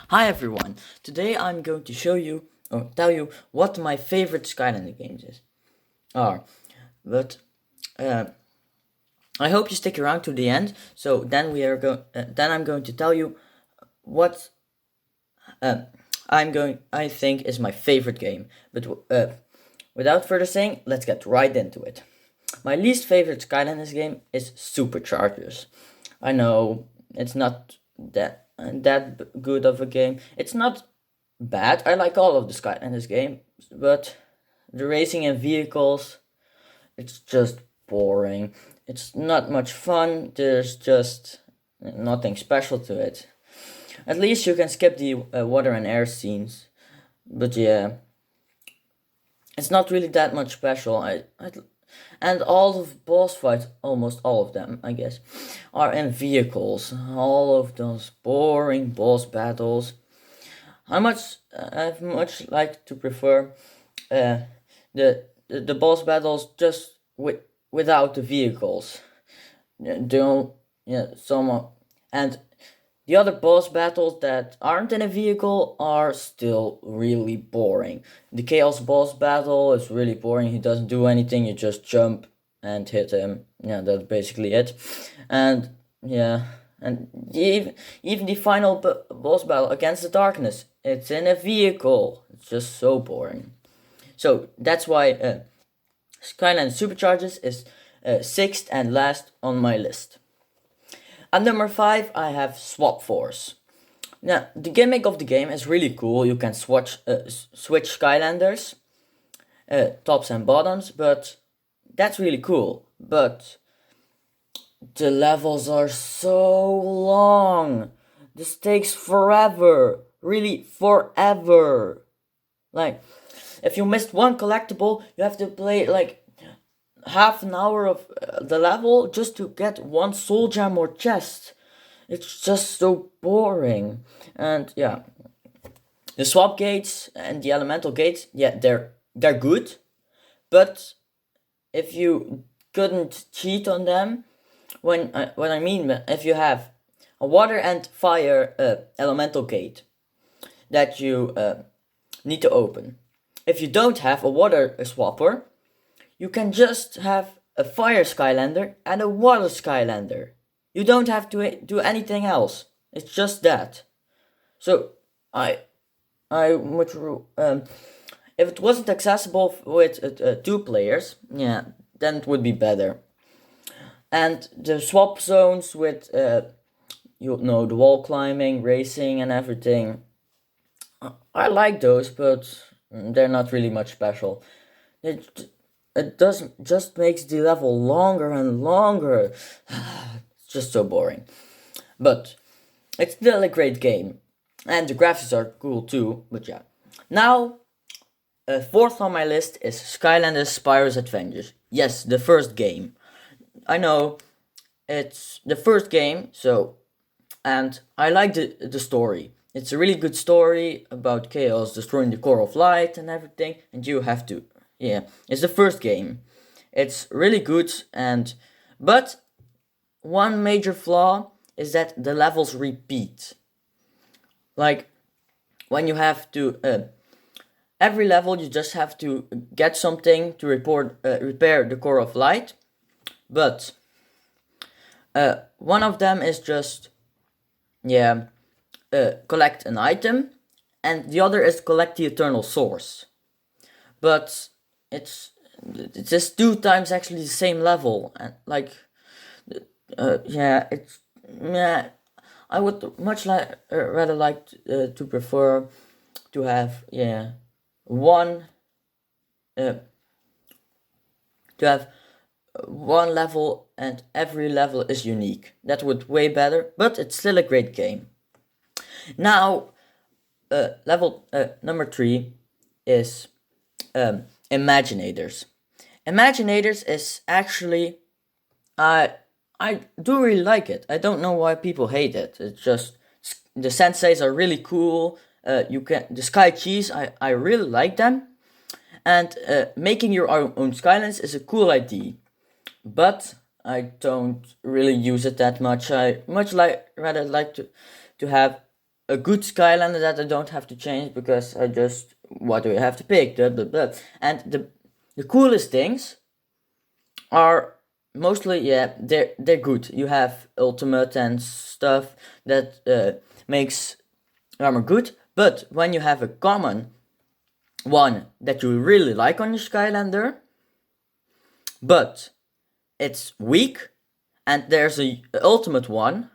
Hi everyone. Today I'm going to show you or tell you what my favorite Skylander games are. But I hope you stick around to the end. So then I'm going to tell you what I think is my favorite game. But without further saying, let's get right into it. My least favorite Skylanders game is Superchargers. I know it's not that good of a game. It's not bad. I like all of the Skylanders games, but the racing and vehicles, it's just boring. It's not much fun. There's just nothing special to it. At least you can skip the water and air scenes, but yeah, it's not really that much special. And all of boss fights, almost all of them, I guess, are in vehicles. All of those boring boss battles. I've much like to prefer the boss battles just without the vehicles. Don't yeah some and the other boss battles that aren't in a vehicle are still really boring. The Chaos boss battle is really boring. He doesn't do anything. You just jump and hit him. Yeah, that's basically it. And yeah, and even the final boss battle against the darkness, it's in a vehicle. It's just so boring. So that's why Skyline Supercharges is sixth and last on my list. At number 5, I have Swap Force. Now, the gimmick of the game is really cool. You can switch Skylanders, tops and bottoms, but that's really cool. But the levels are so long. This takes forever. Really, forever. Like, if you missed one collectible, you have to play like half an hour of the level just to get one soul gem or chest. It's just so boring. And yeah, the swap gates and the elemental gates, yeah, they're good, but if you couldn't cheat on them, what I mean, if you have a water and fire elemental gate that you need to open, if you don't have a water swapper, you can just have a fire Skylander and a water Skylander. You don't have to do anything else. It's just that. So I would if it wasn't accessible with 2 players, yeah, then it would be better. And the swap zones with the wall climbing, racing, and everything. I like those, but they're not really much special. It doesn't just makes the level longer and longer. It's just so boring. But it's still a great game. And the graphics are cool too, but yeah. Now, fourth on my list is Skylanders Spires Adventures. Yes, the first game. I know, it's the first game, and I like the story. It's a really good story about chaos destroying the core of light and everything, and you have to yeah, it's the first game. It's really good, but one major flaw is that the levels repeat. Like when you have to every level you just have to get something to repair the core of light, but one of them is just collect an item, and the other is collect the eternal source. But it's just 2 times actually the same level, and like it's I would much rather like to prefer to have one to have one level and every level is unique. That would way better, but it's still a great game. Now level number 3 is Imaginators. Imaginators is actually I do really like it. I don't know why people hate it. It's just the senseis are really cool. The sky cheese, I really like them, and making your own skylines is a cool idea, but I don't really use it that much. I rather like to have a good Skylander that I don't have to change because I just, what do I have to pick? Blah, blah, blah. And the coolest things are mostly, yeah, they're good. You have ultimate and stuff that makes armor good, but when you have a common one that you really like on your Skylander, but it's weak, and there's a ultimate one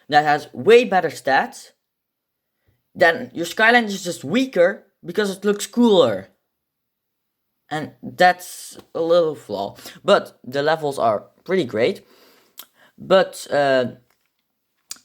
that has way better stats, then your Skylander is just weaker because it looks cooler. And that's a little flaw. But the levels are pretty great. But,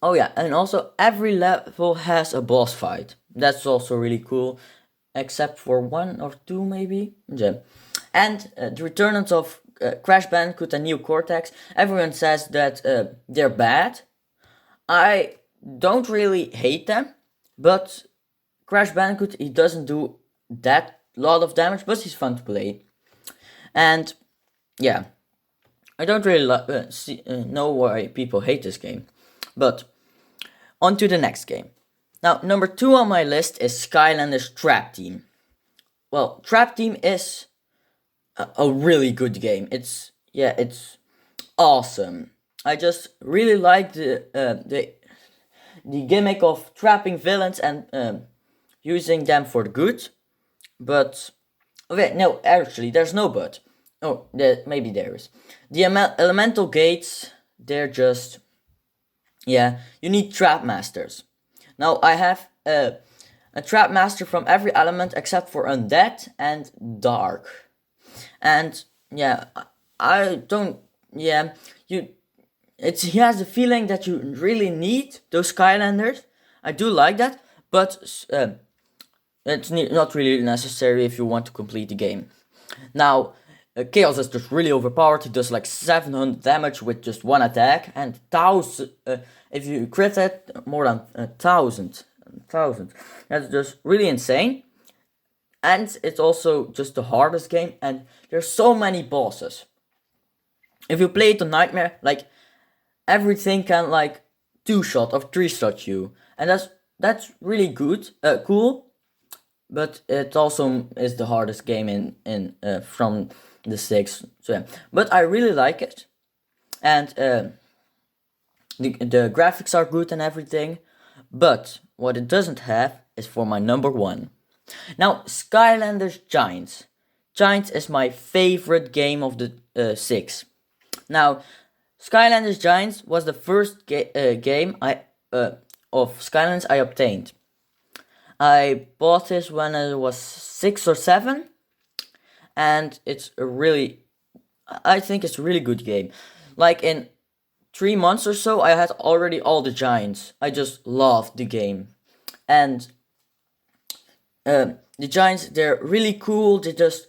oh yeah, and also every level has a boss fight. That's also really cool. Except for 1 or 2 maybe. Yeah. And the returns of Crash Bandicoot and Neo Cortex, everyone says that they're bad. I don't really hate them, but Crash Bandicoot, he doesn't do that lot of damage, but he's fun to play. And yeah, I don't really know why people hate this game. But on to the next game. Now, number 2 on my list is Skylanders Trap Team. Well, Trap Team is a really good game. It's awesome. I just really like the gimmick of trapping villains and using them for the good. But okay, no, actually, there's no but. Oh, maybe there is. The elemental gates, they're just, yeah, you need trap masters. Now I have a trap master from every element except for undead and dark. And yeah, I don't, yeah, he has the feeling that you really need those Skylanders. I do like that, but it's not really necessary if you want to complete the game. Now, Chaos is just really overpowered. He does like 700 damage with just one attack, and 1000. If you crit it, more than 1000. That's just really insane. And it's also just the hardest game, and there's so many bosses. If you play it on Nightmare, like everything can like 2-shot or 3-shot you, and that's really good, cool. But it also is the hardest game in from the 6. So yeah, but I really like it, and the graphics are good and everything. But what it doesn't have is for my number 1. Now, Skylanders Giants. Giants is my favorite game of the 6. Now, Skylanders Giants was the first game of Skylanders I obtained. I bought this when I was 6 or 7, and I think it's a really good game. Like in 3 months or so, I had already all the Giants. I just loved the game. And the Giants, they're really cool. They just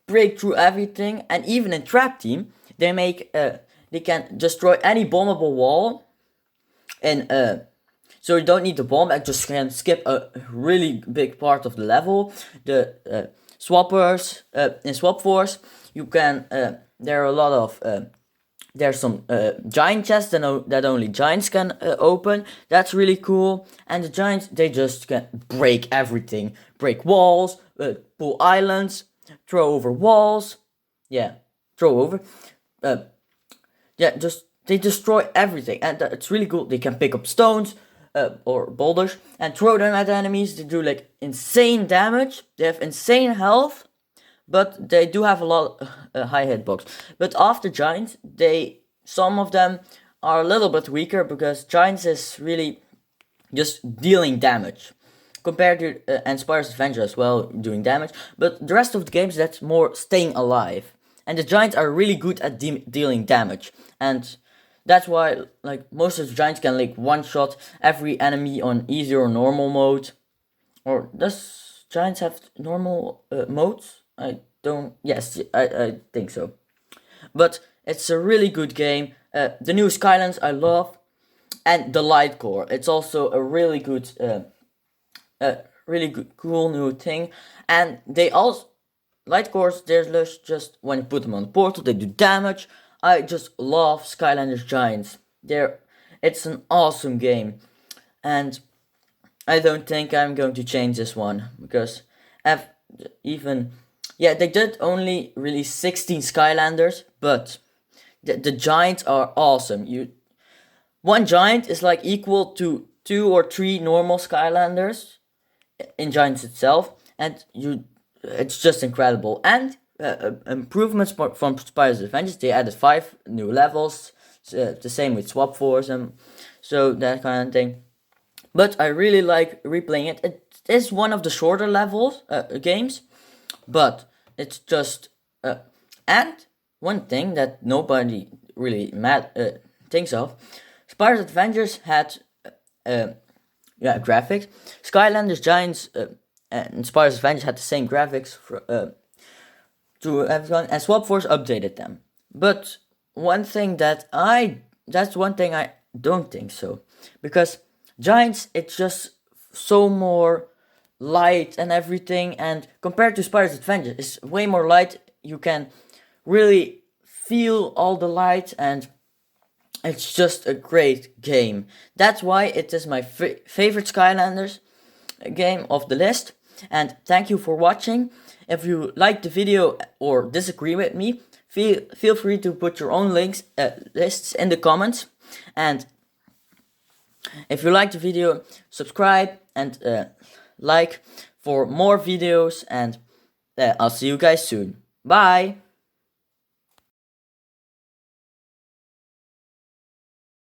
break through everything. And even in Trap Team, they can destroy any bombable wall. And so you don't need the bomb. I just can skip a really big part of the level. The swappers in Swap Force, you can. There are a lot of. There's some giant chests that only giants can open. That's really cool. And the giants, they just can break everything. Break walls, pull islands, throw over walls. Yeah, throw over. They destroy everything. And it's really cool. They can pick up stones or boulders and throw them at enemies. They do like insane damage. They have insane health. But they do have a lot high hitbox. But after Giants, some of them are a little bit weaker because Giants is really just dealing damage. Compared to and Spires Adventure as well, doing damage. But the rest of the games, that's more staying alive. And the Giants are really good at dealing damage. And that's why like most of the Giants can like one-shot every enemy on easy or normal mode. Or does Giants have normal modes? Yes, I think so. But it's a really good game. The new Skylands I love. And the Light Core. It's also a really good, cool new thing. And they also, Light Cores, there's just, when you put them on the portal, they do damage. I just love Skylanders Giants. It's an awesome game. And I don't think I'm going to change this one because I've even yeah, they did only release 16 Skylanders, but the giants are awesome. One giant is like equal to 2 or 3 normal Skylanders in giants itself, and it's just incredible. And improvements from Spires Adventures, they added 5 new levels, the same with Swap Force and so that kind of thing. But I really like replaying it. It is one of the shorter levels games, but it's just and one thing that nobody really thinks of, Spires Adventures had graphics. Skylanders, Giants, and Spires Adventures had the same graphics to everyone, and Swap Force updated them. But that's one thing I don't think so, because Giants, it's just so more light and everything, and compared to Spires Adventures, it's way more light. You can really feel all the light, and it's just a great game. That's why it is my favorite Skylanders game of the list. And thank you for watching. If you liked the video or disagree with me, feel free to put your own lists in the comments. And if you liked the video, subscribe and like for more videos. And I'll see you guys soon. Bye!